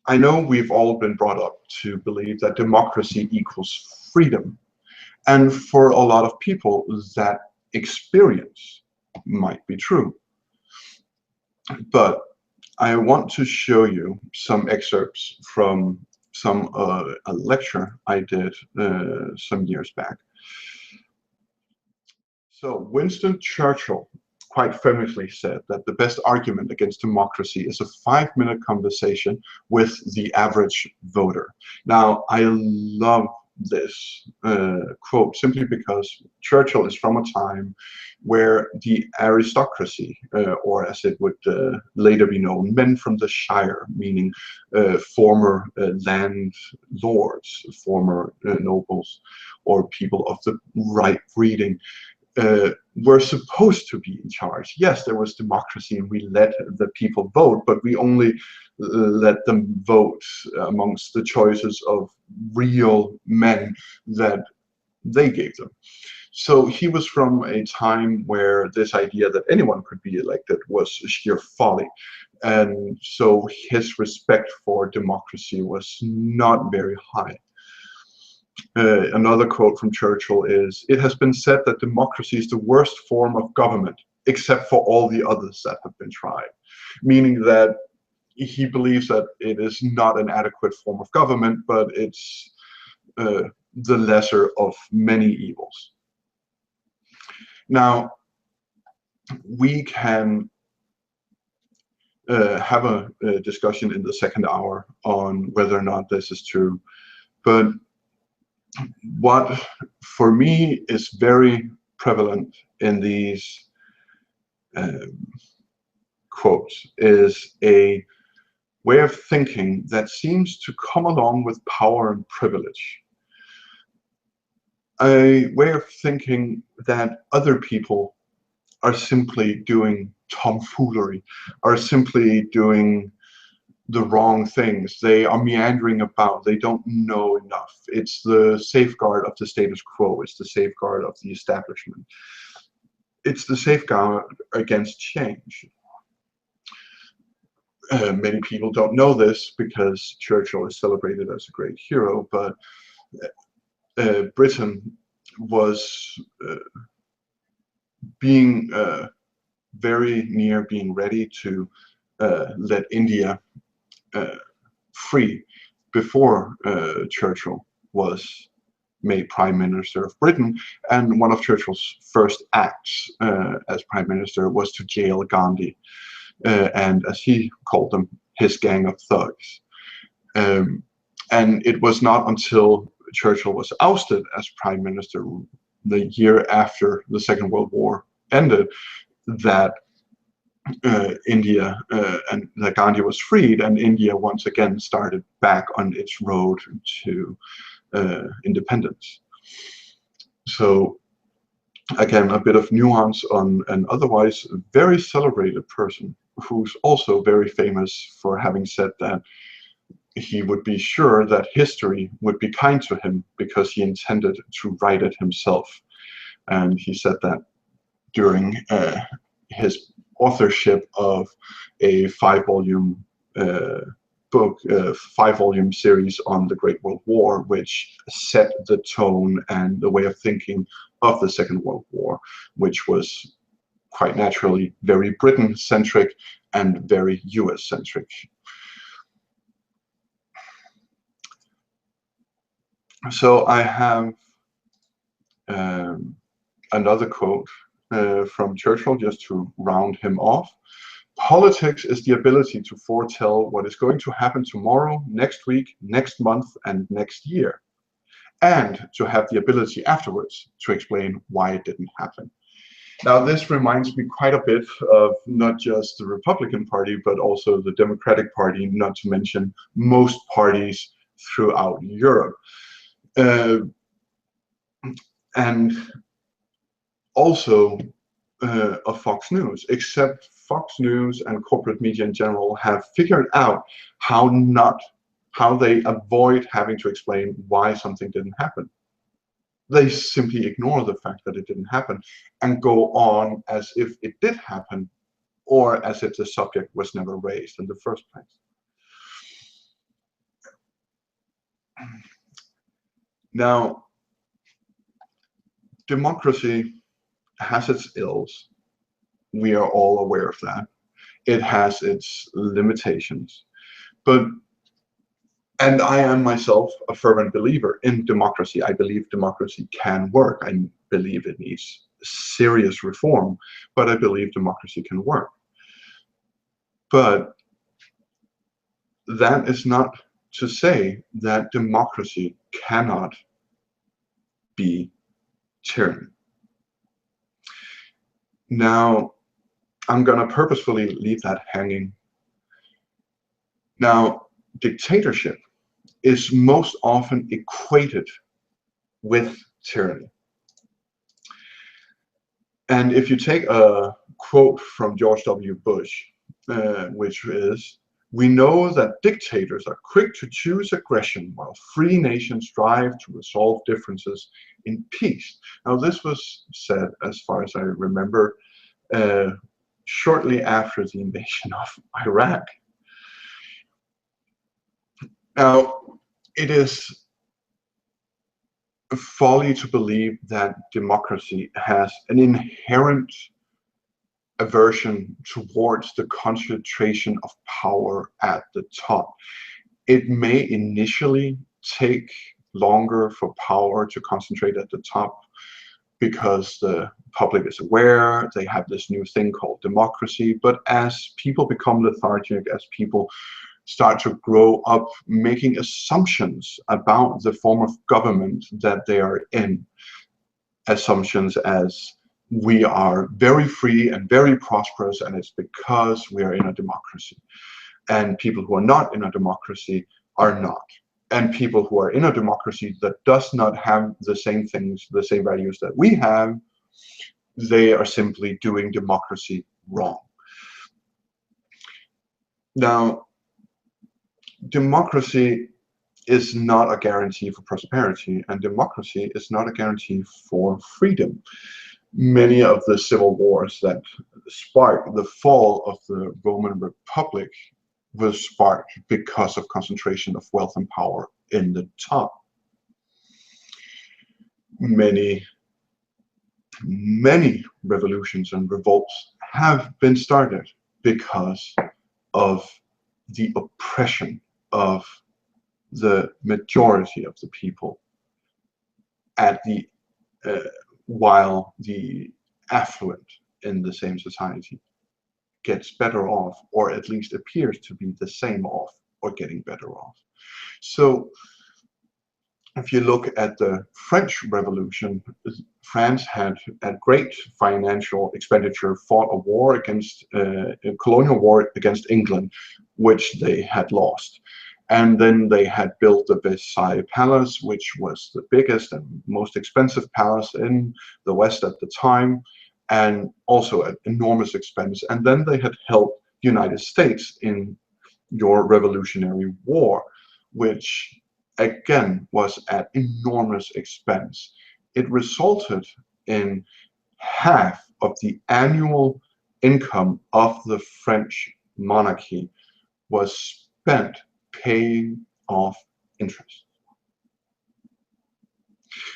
I know we've all been brought up to believe that democracy equals freedom. And for a lot of people, that experience might be true. But I want to show you some excerpts from a lecture I did some years back. So Winston Churchill quite famously said that the best argument against democracy is a 5-minute conversation with the average voter. Now, I love this quote simply because Churchill is from a time where the aristocracy, or as it would later be known, men from the Shire, meaning former landlords, former nobles, or people of the right breeding, were supposed to be in charge. Yes, there was democracy and we let the people vote, but we only let them vote amongst the choices of real men that they gave them. So he was from a time where this idea that anyone could be elected was sheer folly. And so his respect for democracy was not very high. Another quote from Churchill is, "It has been said that democracy is the worst form of government, except for all the others that have been tried." Meaning that he believes that it is not an adequate form of government, but it's the lesser of many evils. Now, we can have a discussion in the second hour on whether or not this is true, but what for me is very prevalent in these quotes is a way of thinking that seems to come along with power and privilege. A way of thinking that other people are simply doing tomfoolery, are simply doing the wrong things. They are meandering about. They don't know enough. It's the safeguard of the status quo. It's the safeguard of the establishment. It's the safeguard against change. Many people don't know this because Churchill is celebrated as a great hero, but Britain was being very near being ready to let India free before Churchill was made Prime Minister of Britain, and one of Churchill's first acts as Prime Minister was to jail Gandhi, and as he called them, his gang of thugs. And it was not until Churchill was ousted as Prime Minister the year after the Second World War ended that India and that Gandhi was freed, and India once again started back on its road to independence. So again, a bit of nuance on an otherwise very celebrated person who's also very famous for having said that he would be sure that history would be kind to him because he intended to write it himself. And he said that during his authorship of a 5-volume book, 5-volume series on the Great World War, which set the tone and the way of thinking of the Second World War, which was quite naturally very Britain-centric and very US-centric. So I have another quote from Churchill just to round him off. "Politics is the ability to foretell what is going to happen tomorrow, next week, next month, and next year, and to have the ability afterwards to explain why it didn't happen." Now, this reminds me quite a bit of not just the Republican Party, but also the Democratic Party, not to mention most parties throughout Europe. And also of Fox News, except Fox News and corporate media in general have figured out how they avoid having to explain why something didn't happen. They simply ignore the fact that it didn't happen and go on as if it did happen, or as if the subject was never raised in the first place. Now, democracy has its ills. We are all aware of that. It has its limitations. But, and I am myself a fervent believer in democracy. I believe democracy can work. I believe it needs serious reform, but I believe democracy can work. But that is not to say that democracy cannot be tyranny. Now, I'm going to purposefully leave that hanging. Now, dictatorship is most often equated with tyranny. And if you take a quote from George W. Bush, which is, "We know that dictators are quick to choose aggression while free nations strive to resolve differences in peace." Now, this was said, as far as I remember, shortly after the invasion of Iraq. Now, it is folly to believe that democracy has an inherent aversion towards the concentration of power at the top. It may initially take longer for power to concentrate at the top because the public is aware, they have this new thing called democracy, but as people become lethargic, as people start to grow up making assumptions about the form of government that they are in, assumptions as we are very free and very prosperous, and it's because we are in a democracy. And people who are not in a democracy are not. And people who are in a democracy that does not have the same things, the same values that we have, they are simply doing democracy wrong. Now, democracy is not a guarantee for prosperity, and democracy is not a guarantee for freedom. Many of the civil wars that sparked the fall of the Roman Republic was sparked because of concentration of wealth and power in the top. Many revolutions and revolts have been started because of the oppression of the majority of the people at the while the affluent in the same society gets better off, or at least appears to be the same off or getting better off. So if you look at the French Revolution, France had at great financial expenditure fought a war against a colonial war against England, which they had lost. And then they had built the Versailles Palace, which was the biggest and most expensive palace in the West at the time, and also at enormous expense. And then they had helped the United States in your Revolutionary War, which again was at enormous expense. It resulted in half of the annual income of the French monarchy was spent paying off interest.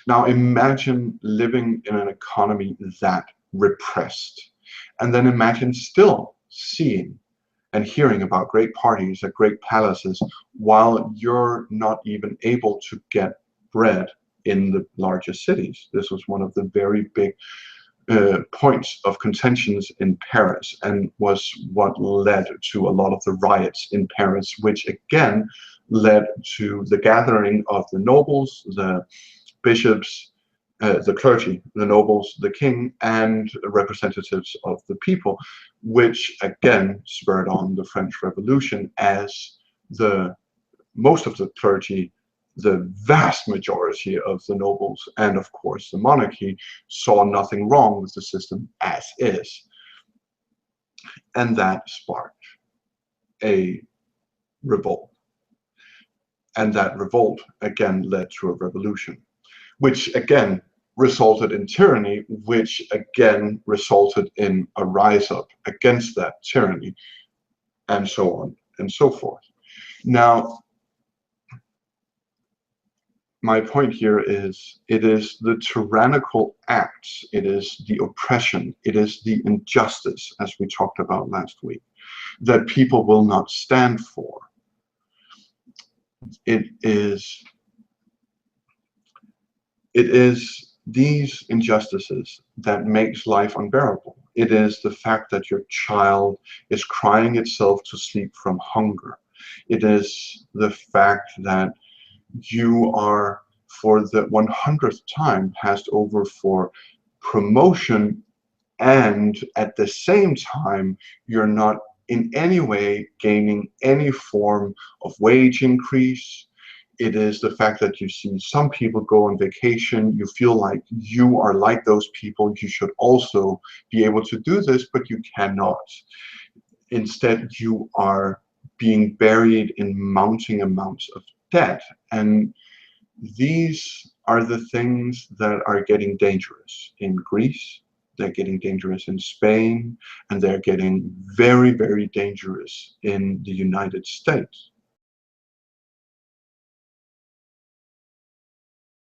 Now imagine living in an economy that repressed, and then imagine still seeing and hearing about great parties at great palaces while you're not even able to get bread in the largest cities. This was one of the very big points of contentions in Paris, and was what led to a lot of the riots in Paris, which again led to the gathering of the nobles, the bishops, the clergy, the nobles, the king, and representatives of the people, which again spurred on the French Revolution, as most of the clergy, the vast majority of the nobles, and of course the monarchy, saw nothing wrong with the system as is. And that sparked a revolt. And that revolt again led to a revolution, which again resulted in tyranny, which again resulted in a rise up against that tyranny, and so on and so forth. Now, my point here is, it is the tyrannical acts, it is the oppression, it is the injustice, as we talked about last week, that people will not stand for. It is these injustices that makes life unbearable. It is the fact that your child is crying itself to sleep from hunger. It is the fact that you are, for the 100th time, passed over for promotion, and at the same time, you're not in any way gaining any form of wage increase. It is the fact that you see some people go on vacation, you feel like you are like those people, you should also be able to do this, but you cannot. Instead, you are being buried in mounting amounts of debt. And these are the things that are getting dangerous in Greece, they're getting dangerous in Spain, and they're getting very, very dangerous in the United States.